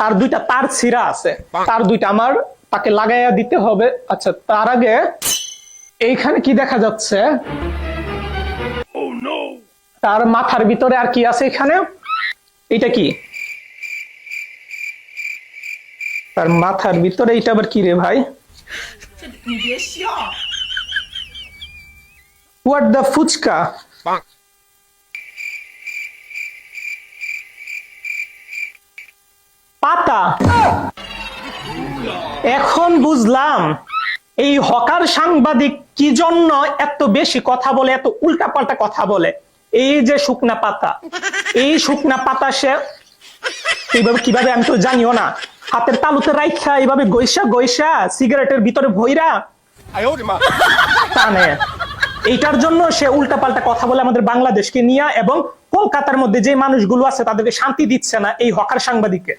তার দুইটা তার ছিঁড়া আছে, তার দুইটা আমার তাকে লাগাইয়া দিতে হবে। আচ্ছা, তার আগে এইখানে কি দেখা যাচ্ছে? তার মাথার ভিতরে আর কি আছে এখানে? এটা কি? তার মাথার ভিতরে এটা আবার কি রে ভাই? What the fuchka? পাতা। এখন বুঝলাম এই হকার সাংবাদিক কি জন্য এত বেশি কথা বলে, এত উল্টাপাল্টা কথা বলে। এই যে শুকনা পাতা, এই শুকনা পাতা সে এইভাবে কিভাবে আমি তো জানিও না, হাতের তালুতে রাইখা এইভাবে গৈসা গৈসা সিগারেটের ভিতরে ভইরা টানে। এইটার জন্য সে উল্টাপাল্টা কথা বলে আমাদের বাংলাদেশকে নিয়ে, এবং কলকাতার মধ্যে যে মানুষগুলো আছে তাদেরকে শান্তি দিচ্ছে না এই হকার সাংবাদিককে।